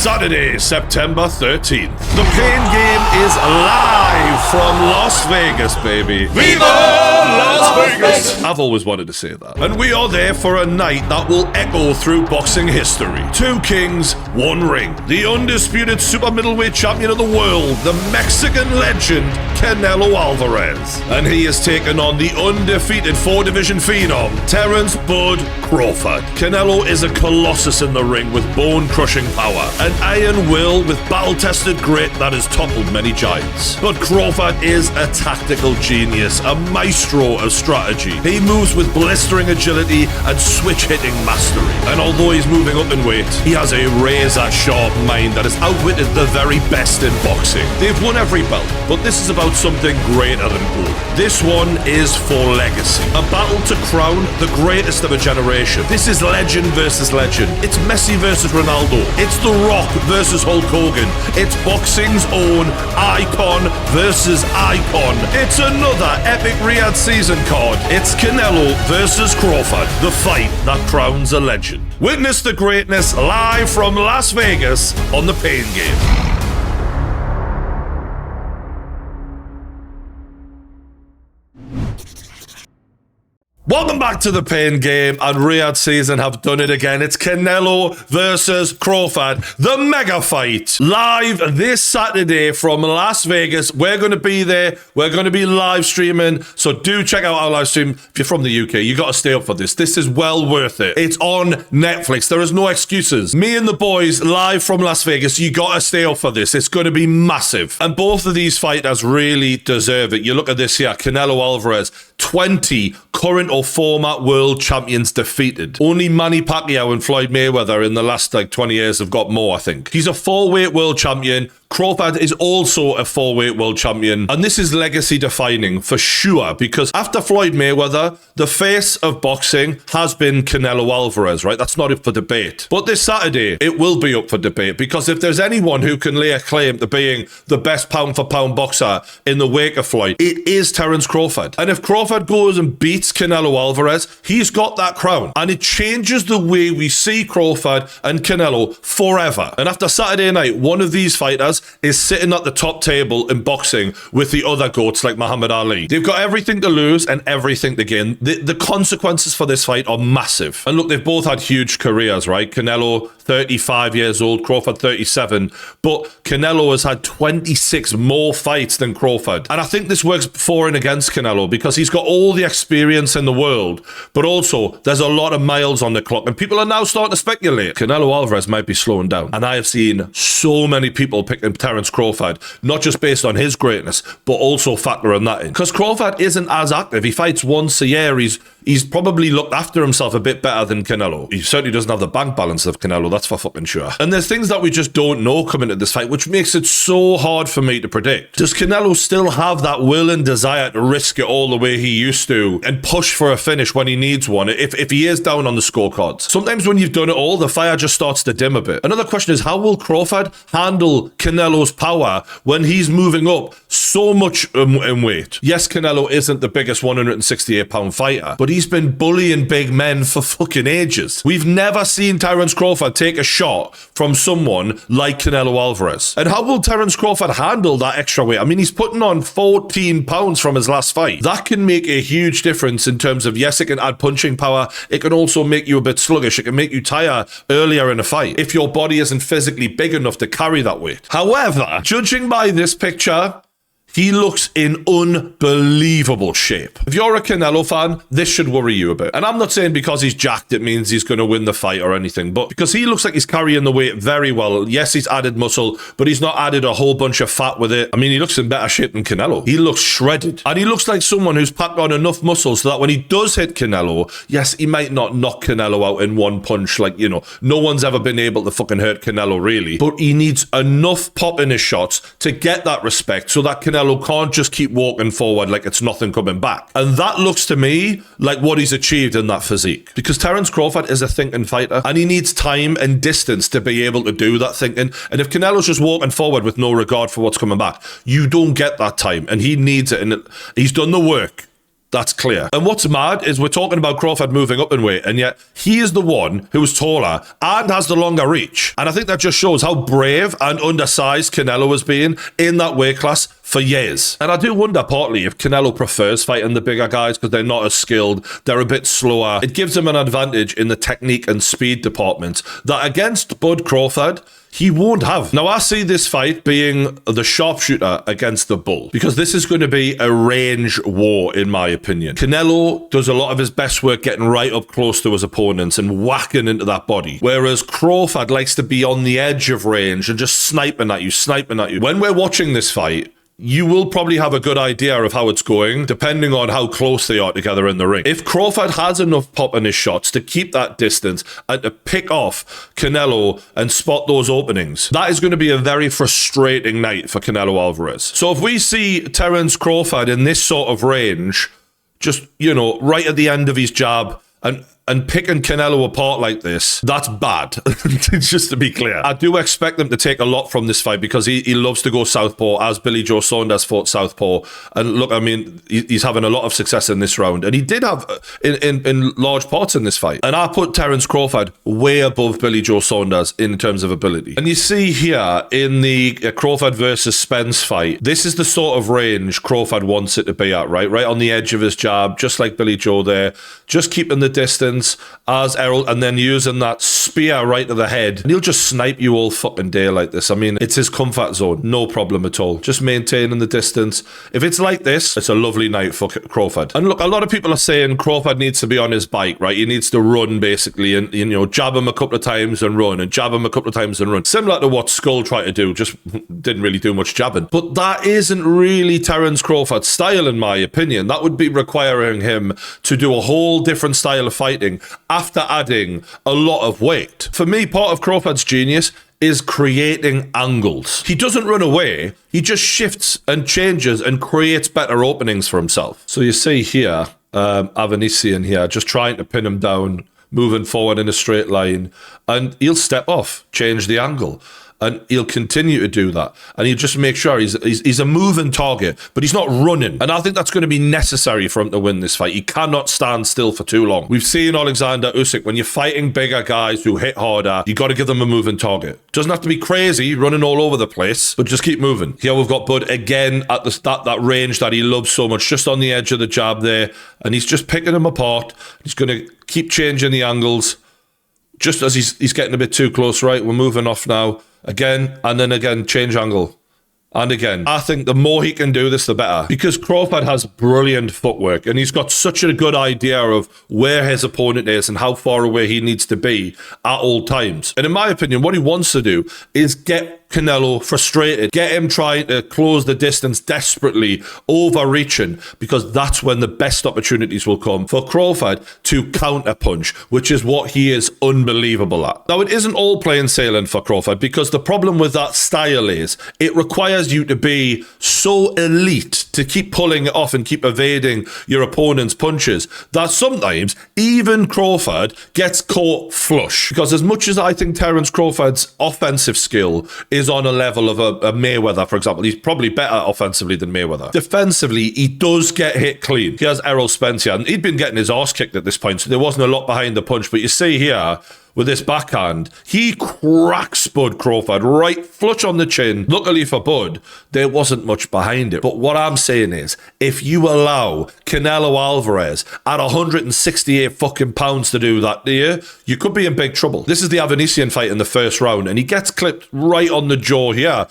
Saturday, September 13th. The Pain Game is live from Las Vegas, baby. Viva Las Vegas! I've always wanted to say that. And we are there for a night that will echo through boxing history. 2 kings, 1 ring. The undisputed super middleweight champion of the world, the Mexican legend, Canelo Alvarez. And he has taken on the undefeated 4-division phenom, Terence Bud Crawford. Canelo is a colossus in the ring with bone-crushing power. An iron will with battle-tested grit that has toppled many giants. But Crawford is a tactical genius, a maestro of strategy. He moves with blistering agility and switch-hitting mastery. And although he's moving up in weight, he has a razor-sharp mind that has outwitted the very best in boxing. They've won every belt, but this is about something greater than gold. This one is for legacy. A battle to crown the greatest of a generation. This is legend versus legend. It's Messi versus Ronaldo. It's The Rock versus Hulk Hogan. It's boxing's own icon versus icon. It's another epic Riyadh Season Card. It's Canelo versus Crawford, the fight that crowns a legend. Witness the greatness live from Las Vegas on the Pain Game. Welcome back to the Pain Game, and Riyadh Season have done it again. It's Canelo versus Crawford, the mega fight, live this Saturday from Las Vegas. We're going to be there. We're going to be live streaming, so do check out our live stream. If you're from the UK, you got to stay up for this. This is well worth it. It's on Netflix. There is no excuses. Me and the boys live from Las Vegas. You got to stay up for this. It's going to be massive, and both of these fighters really deserve it. You look at this here, Canelo Alvarez, 20 current or former world champions defeated. Only Manny Pacquiao and Floyd Mayweather in the last 20 years have got more, I think. He's a 4-weight world champion. Crawford is also a 4-weight world champion, and this is legacy defining for sure, because after Floyd Mayweather, the face of boxing has been Canelo Alvarez, right? That's not up for debate. But this Saturday, it will be up for debate, because if there's anyone who can lay a claim to being the best pound-for-pound boxer in the wake of Floyd, it is Terence Crawford. And if Crawford goes and beats Canelo Alvarez, he's got that crown, and it changes the way we see Crawford and Canelo forever. And after Saturday night, one of these fighters is sitting at the top table in boxing with the other GOATs like Muhammad Ali. They've got everything to lose and everything to gain. The consequences for this fight are massive. And look, they've both had huge careers, right? Canelo, 35 years old, Crawford, 37. But Canelo has had 26 more fights than Crawford. And I think this works for and against Canelo, because he's got all the experience in the world, but also there's a lot of miles on the clock, and people are now starting to speculate Canelo Alvarez might be slowing down. And I have seen so many people picking Terence Crawford, not just based on his greatness, but also factoring that in. Because Crawford isn't as active. He fights once a year. He's probably looked after himself a bit better than Canelo. He certainly doesn't have the bank balance of Canelo, that's for fucking sure. And there's things that we just don't know coming into this fight, which makes it so hard for me to predict. Does Canelo still have that will and desire to risk it all the way he used to and push for a finish when he needs one, if he is down on the scorecards? Sometimes when you've done it all, the fire just starts to dim a bit. Another question is, how will Crawford handle Canelo's power when he's moving up so much in weight? Yes, Canelo isn't the biggest 168-pound fighter, but he's been bullying big men for fucking ages. We've never seen Terence Crawford take a shot from someone like Canelo Alvarez. And how will Terence Crawford handle that extra weight? I mean, he's putting on 14 pounds from his last fight. That can make a huge difference in terms of, yes, it can add punching power. It can also make you a bit sluggish. It can make you tire earlier in a fight if your body isn't physically big enough to carry that weight. However, judging by this picture, he looks in unbelievable shape. If you're a Canelo fan, this should worry you a bit. And I'm not saying because he's jacked it means he's going to win the fight or anything, but because he looks like he's carrying the weight very well. Yes, he's added muscle, but he's not added a whole bunch of fat with it. I mean, he looks in better shape than Canelo. He looks shredded. And he looks like someone who's packed on enough muscle so that when he does hit Canelo, yes, he might not knock Canelo out in one punch. Like, no one's ever been able to fucking hurt Canelo, really. But he needs enough pop in his shots to get that respect so that Canelo can't just keep walking forward like it's nothing coming back. And that looks to me like what he's achieved in that physique. Because Terence Crawford is a thinking fighter, and he needs time and distance to be able to do that thinking. And if Canelo's just walking forward with no regard for what's coming back, you don't get that time. And he needs it. And he's done the work. That's clear. And what's mad is we're talking about Crawford moving up in weight, and yet he is the one who is taller and has the longer reach. And I think that just shows how brave and undersized Canelo has been in that weight class for years. And I do wonder partly if Canelo prefers fighting the bigger guys because they're not as skilled, they're a bit slower. It gives him an advantage in the technique and speed department that against Bud Crawford, he won't have. Now, I see this fight being the sharpshooter against the bull because this is going to be a range war, in my opinion. Canelo does a lot of his best work getting right up close to his opponents and whacking into that body, whereas Crawford likes to be on the edge of range and just sniping at you. When we're watching this fight, you will probably have a good idea of how it's going, depending on how close they are together in the ring. If Crawford has enough pop in his shots to keep that distance and to pick off Canelo and spot those openings, that is going to be a very frustrating night for Canelo Alvarez. So if we see Terence Crawford in this sort of range, just, you know, right at the end of his jab, and picking Canelo apart like this, that's bad. Just to be clear. I do expect them to take a lot from this fight because he loves to go southpaw, as Billy Joe Saunders fought southpaw. And look, I mean, he's having a lot of success in this round. And he did have in large parts in this fight. And I put Terence Crawford way above Billy Joe Saunders in terms of ability. And you see here in the Crawford versus Spence fight, this is the sort of range Crawford wants it to be at, right? Right on the edge of his jab, just like Billy Joe there. Just keeping the distance as Errol, and then using that spear right to the head. And he'll just snipe you all fucking day like this. I mean, it's his comfort zone. No problem at all. Just maintaining the distance. If it's like this, it's a lovely night for Crawford. And look, a lot of people are saying Crawford needs to be on his bike, right? He needs to run, basically, and, you know, jab him a couple of times and run, and jab him a couple of times and run. Similar to what Skull tried to do, just didn't really do much jabbing. But that isn't really Terence Crawford's style, in my opinion. That would be requiring him to do a whole different style of fighting after adding a lot of weight. For me, part of Crawford's genius is creating angles. He doesn't run away. He just shifts and changes and creates better openings for himself. So you see here, Avanesian here, just trying to pin him down, moving forward in a straight line, and he'll step off, change the angle. And he'll continue to do that. And he'll just make sure he's a moving target, but he's not running. And I think that's going to be necessary for him to win this fight. He cannot stand still for too long. We've seen Alexander Usyk, when you're fighting bigger guys who hit harder, you got to give them a moving target. Doesn't have to be crazy, running all over the place, but just keep moving. Here we've got Bud again at that range that he loves so much, just on the edge of the jab there. And he's just picking him apart. He's going to keep changing the angles. Just as he's getting a bit too close, right? We're moving off now. Again, and then again, change angle. And again, I think the more he can do this, the better. Because Crawford has brilliant footwork and he's got such a good idea of where his opponent is and how far away he needs to be at all times. And in my opinion, what he wants to do is get Canelo frustrated, get him trying to close the distance desperately, overreaching, because that's when the best opportunities will come for Crawford to counterpunch, which is what he is unbelievable at. Now, it isn't all plain sailing for Crawford, because the problem with that style is it requires you to be so elite to keep pulling it off and keep evading your opponent's punches that sometimes even Crawford gets caught flush. Because as much as I think Terence Crawford's offensive skill is on a level of a Mayweather, for example, he's probably better offensively than Mayweather. Defensively, he does get hit clean. He has Errol Spence here, and he'd been getting his arse kicked at this point, so there wasn't a lot behind the punch. But you see here, with this backhand, he cracks Bud Crawford right flush on the chin. Luckily for Bud, there wasn't much behind it. But what I'm saying is, if you allow Canelo Alvarez at 168 fucking pounds to do that, you could be in big trouble. This is the Avanesian fight in the first round, and he gets clipped right on the jaw here.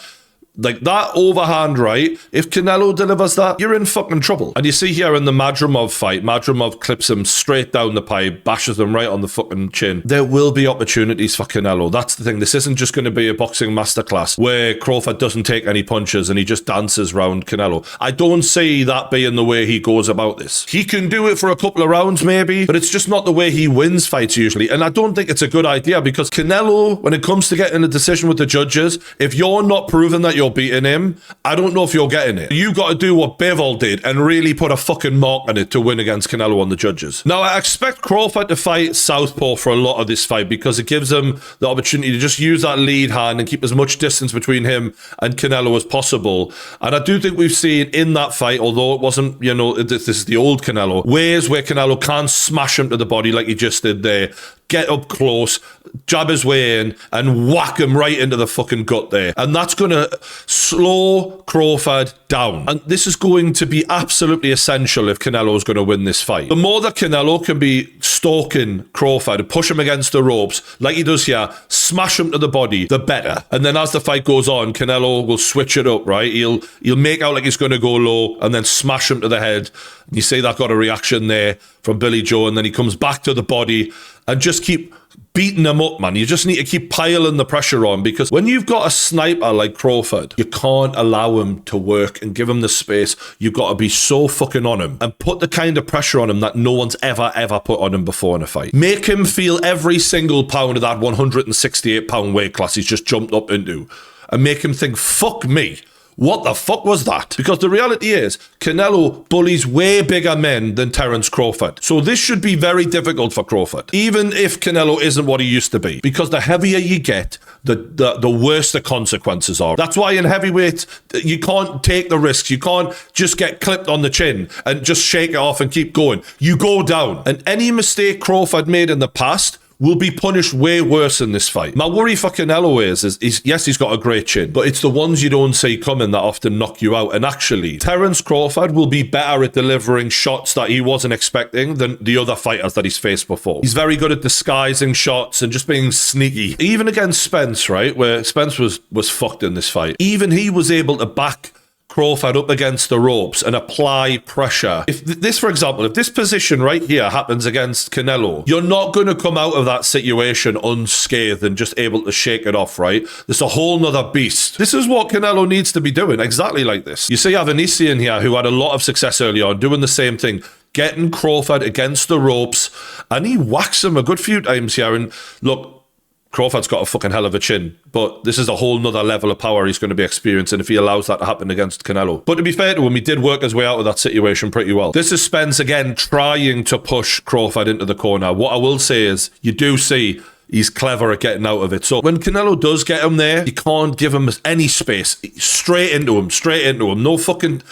Like that overhand right, if Canelo delivers that, you're in fucking trouble. And you see here in the Madrimov fight, Madrimov clips him straight down the pipe, bashes him right on the fucking chin. There will be opportunities for Canelo. That's the thing. This isn't just going to be a boxing masterclass where Crawford doesn't take any punches and he just dances around Canelo. I don't see that being the way he goes about this. He can do it for a couple of rounds maybe, but it's just not the way he wins fights usually. And I don't think it's a good idea, because Canelo, when it comes to getting a decision with the judges, if you're not proving that you're you're beating him, I don't know if you're getting it. You got to do what Bivol did and really put a fucking mark on it to win against Canelo on the judges. Now, I expect Crawford to fight southpaw for a lot of this fight because it gives him the opportunity to just use that lead hand and keep as much distance between him and Canelo as possible. And I do think we've seen in that fight, although it wasn't, you know, this is the old Canelo, ways where Canelo can smash him to the body like he just did there, get up close, jab his way in, and whack him right into the fucking gut there. And that's going to slow Crawford down. And this is going to be absolutely essential if Canelo is going to win this fight. The more that Canelo can be stalking Crawford and push him against the ropes, like he does here, smash him to the body, the better. And then as the fight goes on, Canelo will switch it up, right? He'll make out like he's going to go low and then smash him to the head. And you see that got a reaction there from Billy Joe, and then he comes back to the body and just keep beating him up, man. You just need to keep piling the pressure on, because when you've got a sniper like Crawford, you can't allow him to work and give him the space. You've got to be so fucking on him and put the kind of pressure on him that no one's ever put on him before in a fight. Make him feel every single pound of that 168-pound weight class he's just jumped up into, and make him think, fuck me, what the fuck was that? Because the reality is, Canelo bullies way bigger men than Terence Crawford. So this should be very difficult for Crawford, even if Canelo isn't what he used to be. Because the heavier you get, the worse the consequences are. That's why in heavyweight, you can't take the risks. You can't just get clipped on the chin and just shake it off and keep going. You go down. And any mistake Crawford made in the past will be punished way worse in this fight. My worry for Canelo is yes, he's got a great chin, but it's the ones you don't see coming that often knock you out. And actually, Terence Crawford will be better at delivering shots that he wasn't expecting than the other fighters that he's faced before. He's very good at disguising shots and just being sneaky. Even against Spence, right, where Spence was fucked in this fight, even he was able to back Crawford up against the ropes and apply pressure. If this, for example, if this position right here happens against Canelo, you're not going to come out of that situation unscathed and just able to shake it off, right? There's a whole nother beast. This is what Canelo needs to be doing, exactly like this. You see Avanesian here, who had a lot of success early on, doing the same thing, getting Crawford against the ropes, and he whacks him a good few times here. And look, Crawford's got a fucking hell of a chin, but this is a whole nother level of power he's going to be experiencing if he allows that to happen against Canelo. But to be fair to him, he did work his way out of that situation pretty well. This is Spence again trying to push Crawford into the corner. What I will say is, you do see he's clever at getting out of it. So when Canelo does get him there, you can't give him any space. Straight into him. No fucking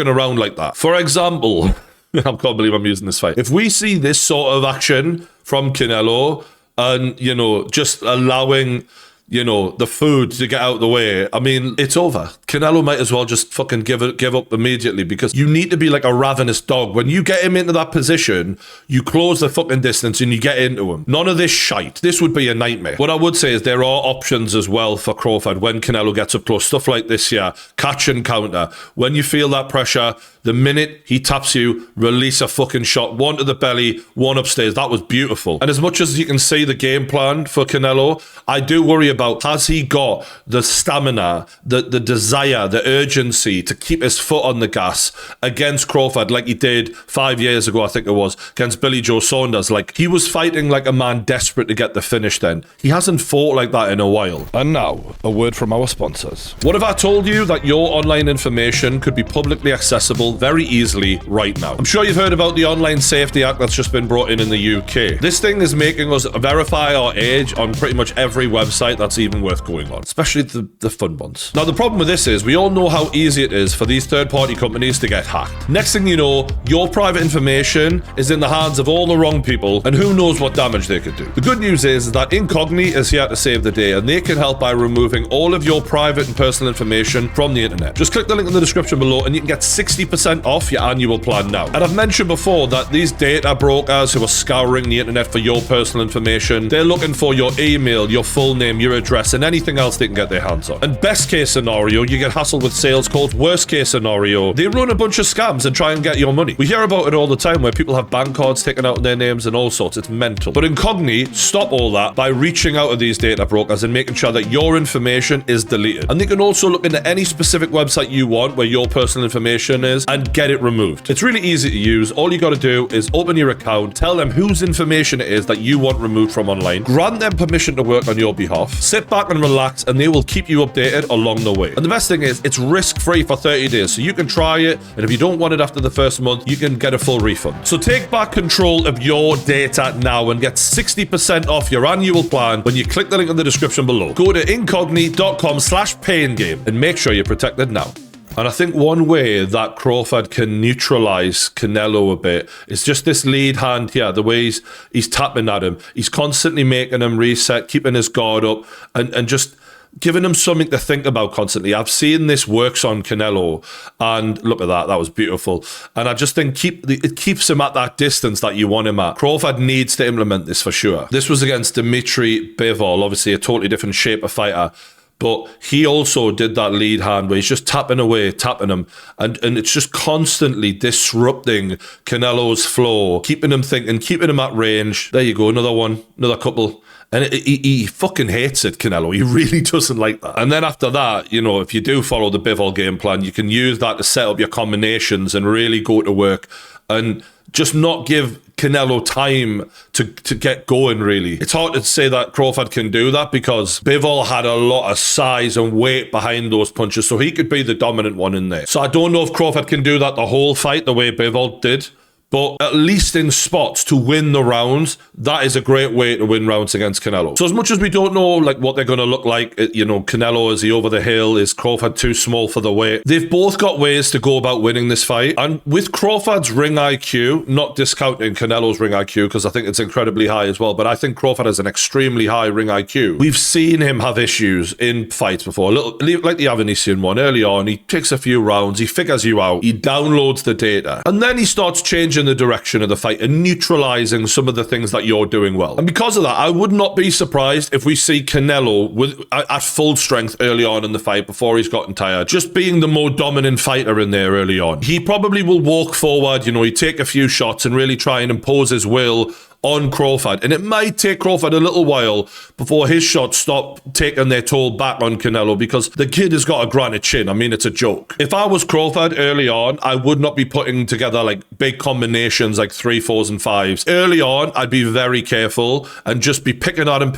around like that. For example, I can't believe I'm using this fight. If we see this sort of action from Canelo, and, you know, just allowing, you know, the food to get out of the way, I mean, it's over. Canelo might as well just fucking give up immediately, because you need to be like a ravenous dog. When you get him into that position, you close the fucking distance and you get into him. None of this shite. This would be a nightmare. What I would say is there are options as well for Crawford when Canelo gets up close. Stuff like this here. Catch and counter. When you feel that pressure, the minute he taps you, release a fucking shot. One to the belly, one upstairs. That was beautiful. And as much as you can see the game plan for Canelo, I do worry about, has he got the stamina, the desire, the urgency to keep his foot on the gas against Crawford like he did 5 years ago, I think it was, against Billy Joe Saunders. Like, he was fighting like a man desperate to get the finish then. He hasn't fought like that in a while. And now, a word from our sponsors. What if I told you that your online information could be publicly accessible very easily right now? I'm sure you've heard about the Online Safety Act that's just been brought in the UK. This thing is making us verify our age on pretty much every website that's even worth going on, especially the fun ones. Now, the problem with this is we all know how easy it is for these third-party companies to get hacked. Next thing you know, your private information is in the hands of all the wrong people, and who knows what damage they could do. The good news is that Incogni is here to save the day, and they can help by removing all of your private and personal information from the internet. Just click the link in the description below and you can get 60% off your annual plan now. And I've mentioned before that these data brokers who are scouring the internet for your personal information, they're looking for your email, your full name, your address, and anything else they can get their hands on. And best case scenario, you get hassled with sales calls. Worst case scenario, they run a bunch of scams and try and get your money. We hear about it all the time where people have bank cards taken out in their names and all sorts. It's mental. But Incogni stop all that by reaching out to these data brokers and making sure that your information is deleted. And they can also look into any specific website you want where your personal information is and get it removed. It's really easy to use. All you got to do is open your account, tell them whose information it is that you want removed from online, grant them permission to work on your behalf, Sit back and relax, and they will keep you updated along the way. And the best thing is, it's risk-free for 30 days, so you can try it, and if you don't want it after the first month, you can get a full refund. So take back control of your data now and get 60% off your annual plan when you click the link in the description below. Go to incogni.com/paingame and make sure you're protected now. And I think one way that Crawford can neutralize Canelo a bit is just this lead hand here, the way he's tapping at him. He's constantly making him reset, keeping his guard up, and just giving him something to think about constantly. I've seen this works on Canelo, and look at that. That was beautiful. And I just think it keeps him at that distance that you want him at. Crawford needs to implement this for sure. This was against Dimitri Bivol, obviously a totally different shape of fighter. But he also did that lead hand where he's just tapping away, tapping him. And it's just constantly disrupting Canelo's flow, keeping him thinking, keeping him at range. There you go, another one, another couple. And he fucking hates it, Canelo. He really doesn't like that. And then after that, you know, if you do follow the Bivol game plan, you can use that to set up your combinations and really go to work and just not give Canelo time to get going, really. It's hard to say that Crawford can do that because Bivol had a lot of size and weight behind those punches, so he could be the dominant one in there. So I don't know if Crawford can do that the whole fight the way Bivol did. But at least in spots to win the rounds, that is a great way to win rounds against Canelo. So as much as we don't know like what they're going to look like, you know, Canelo, is he over the hill? Is Crawford too small for the weight? They've both got ways to go about winning this fight. And with Crawford's ring IQ, not discounting Canelo's ring IQ, because I think it's incredibly high as well, but I think Crawford has an extremely high ring IQ. We've seen him have issues in fights before, like the Avanesian one early on. He takes a few rounds, he figures you out, he downloads the data, and then he starts changing the direction of the fight and neutralizing some of the things that you're doing well. And because of that, I would not be surprised if we see Canelo at full strength early on in the fight before he's gotten tired, just being the more dominant fighter in there early on. He probably will walk forward, you know, he'd take a few shots and really try and impose his will on Crawford. And it might take Crawford a little while before his shots stop taking their toll back on Canelo, because the kid has got a granite chin. I mean, it's a joke. If I was Crawford early on, I would not be putting together like big combinations like 3, 4s and 5s. Early on, I'd be very careful and just be picking at him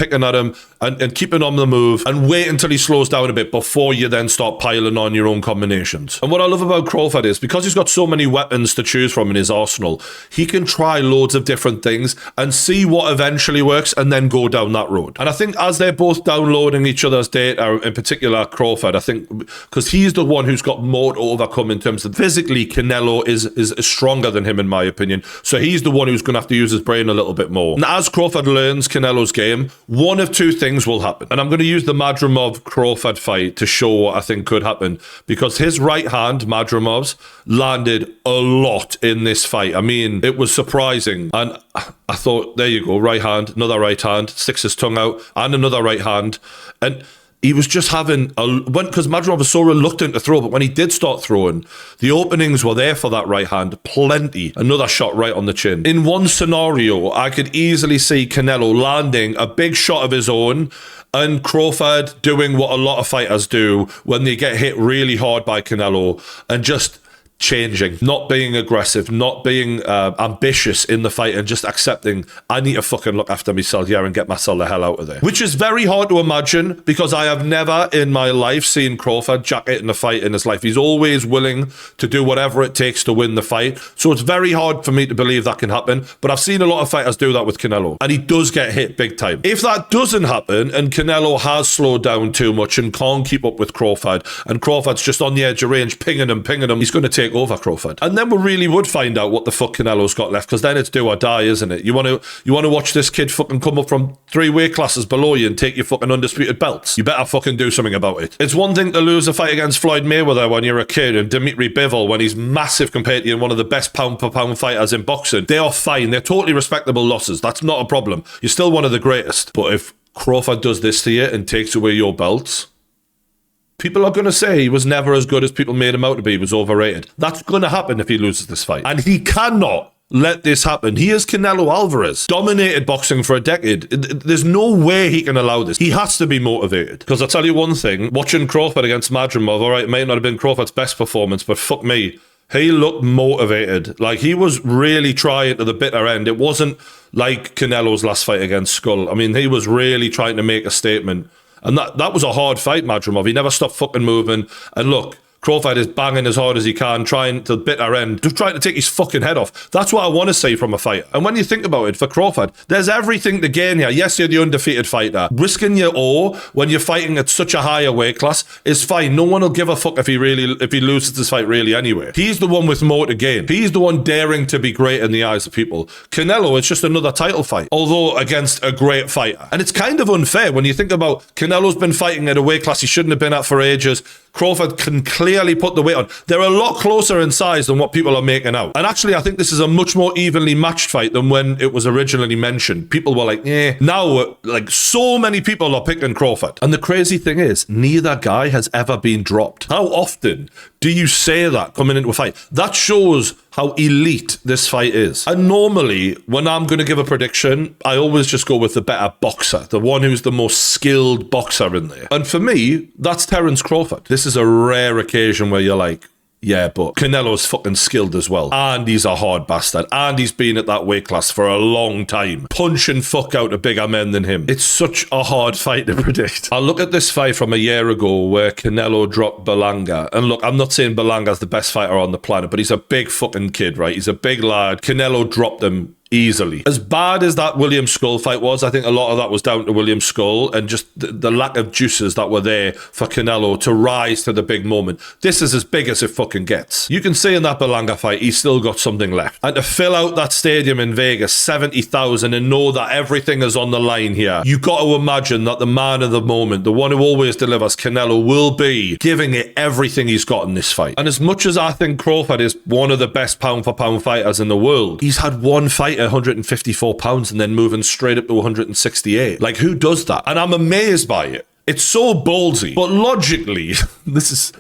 and keeping on the move and wait until he slows down a bit before you then start piling on your own combinations. And what I love about Crawford is because he's got so many weapons to choose from in his arsenal, he can try loads of different things and see what eventually works and then go down that road. And I think as they're both downloading each other's data, in particular Crawford, I think because he's the one who's got more to overcome in terms of physically, Canelo is stronger than him in my opinion. So he's the one who's going to have to use his brain a little bit more. And as Crawford learns Canelo's game, one of two things will happen. And I'm going to use the Madrimov Crawford fight to show what I think could happen, because his right hand, Madrimov's, landed a lot in this fight. I mean, it was surprising. And I thought, there you go, right hand, another right hand, sticks his tongue out, and another right hand. And he was just having because Madrimov was so reluctant to throw, but when he did start throwing, the openings were there for that right hand, plenty. Another shot right on the chin. In one scenario, I could easily see Canelo landing a big shot of his own and Crawford doing what a lot of fighters do when they get hit really hard by Canelo and just changing, not being aggressive, not being ambitious in the fight, and just accepting, I need to fucking look after myself here and get myself the hell out of there. Which is very hard to imagine, because I have never in my life seen Crawford jack it in a fight in his life. He's always willing to do whatever it takes to win the fight. So it's very hard for me to believe that can happen, but I've seen a lot of fighters do that with Canelo, and he does get hit big time. If that doesn't happen, and Canelo has slowed down too much and can't keep up with Crawford, and Crawford's just on the edge of range, pinging him, he's going to take over Crawford. And then we really would find out what the fuck Canelo's got left, because then it's do or die, isn't it? You want to watch this kid fucking come up from 3 weight classes below you and take your fucking undisputed belts? You better fucking do something about it. It's one thing to lose a fight against Floyd Mayweather when you're a kid, and Dimitri Bivol when he's massive compared to you and one of the best pound per pound fighters in boxing. They are fine. They're totally respectable losses. That's not a problem. You're still one of the greatest. But if Crawford does this to you and takes away your belts, people are going to say he was never as good as people made him out to be. He was overrated. That's going to happen if he loses this fight. And he cannot let this happen. He is Canelo Alvarez. Dominated boxing for a decade. There's no way he can allow this. He has to be motivated. Because I'll tell you one thing, watching Crawford against Madrimov, all right, it may not have been Crawford's best performance, but fuck me, he looked motivated. Like, he was really trying to the bitter end. It wasn't like Canelo's last fight against Skull. I mean, he was really trying to make a statement. And that was a hard fight, Madrimov. He never stopped fucking moving. And look, Crawford is banging as hard as he can, trying to the bitter end, just trying to take his fucking head off. That's what I want to see from a fighter. And when you think about it, for Crawford, there's everything to gain here. Yes, you're the undefeated fighter. Risking your all when you're fighting at such a higher weight class is fine. No one will give a fuck if he loses this fight really anyway. He's the one with more to gain. He's the one daring to be great in the eyes of people. Canelo, it's just another title fight, although against a great fighter. And it's kind of unfair when you think about Canelo's been fighting at a weight class he shouldn't have been at for ages. Crawford can clearly put the weight on. They're a lot closer in size than what people are making out. And actually, I think this is a much more evenly matched fight than when it was originally mentioned. People were like, eh. Now, like, so many people are picking Crawford. And the crazy thing is, neither guy has ever been dropped. How often do you say that coming into a fight? That shows how elite this fight is. And normally, when I'm going to give a prediction, I always just go with the better boxer, the one who's the most skilled boxer in there. And for me, that's Terence Crawford. This is a rare occasion where you're like, yeah, but Canelo's fucking skilled as well. And he's a hard bastard. And he's been at that weight class for a long time. Punching fuck out of bigger men than him. It's such a hard fight to predict. I look at this fight from a year ago where Canelo dropped Berlanga. And look, I'm not saying Berlanga's the best fighter on the planet, but he's a big fucking kid, right? He's a big lad. Canelo dropped him easily. As bad as that William Skull fight was, I think a lot of that was down to William Skull and just the lack of juices that were there for Canelo to rise to the big moment. This is as big as it fucking gets. You can see in that Berlanga fight, he's still got something left. And to fill out that stadium in Vegas, 70,000, and know that everything is on the line here, you got to imagine that the man of the moment, the one who always delivers, Canelo, will be giving it everything he's got in this fight. And as much as I think Crawford is one of the best pound-for-pound fighters in the world, he's had one fight 154 pounds and then moving straight up to 168. Like, who does that? And I'm amazed by it. It's so ballsy. But logically, this is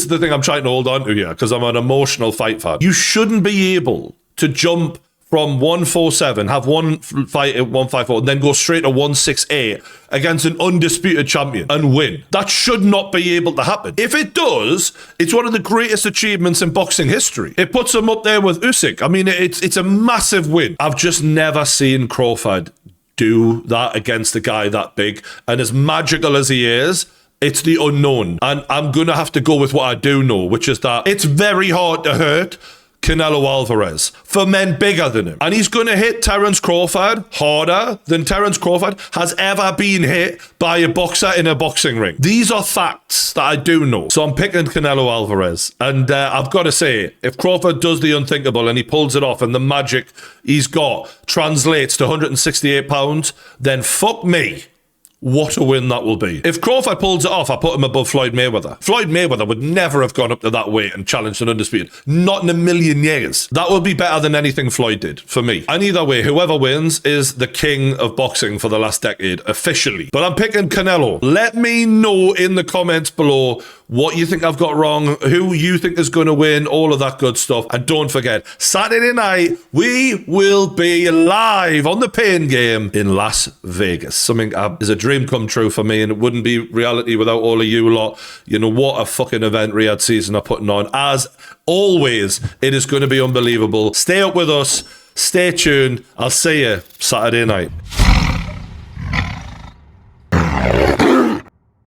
the thing I'm trying to hold on to here because I'm an emotional fight fan. You shouldn't be able to jump from 147, have one fight at 154, and then go straight to 168 against an undisputed champion and win. That should not be able to happen. If it does, it's one of the greatest achievements in boxing history. It puts him up there with Usyk. I mean, it's a massive win. I've just never seen Crawford do that against a guy that big. And as magical as he is, it's the unknown. And I'm going to have to go with what I do know, which is that it's very hard to hurt Canelo Alvarez for men bigger than him. And he's going to hit Terence Crawford harder than Terence Crawford has ever been hit by a boxer in a boxing ring. These are facts that I do know. So I'm picking Canelo Alvarez. And I've got to say, if Crawford does the unthinkable and he pulls it off and the magic he's got translates to 168 pounds, then fuck me. What a win that will be. If Crawford pulls it off, I put him above Floyd Mayweather. Floyd Mayweather would never have gone up to that weight and challenged an undisputed. Not in a million years. That will be better than anything Floyd did, for me. And either way, whoever wins is the king of boxing for the last decade, officially. But I'm picking Canelo. Let me know in the comments below what you think I've got wrong, who you think is going to win, all of that good stuff. And don't forget, Saturday night, we will be live on the Pain Game in Las Vegas. Something is a dream come true for me, and it wouldn't be reality without all of you lot. You know, what a fucking event Riyadh Season are putting on. As always, it is going to be unbelievable. Stay up with us. Stay tuned. I'll see you Saturday night.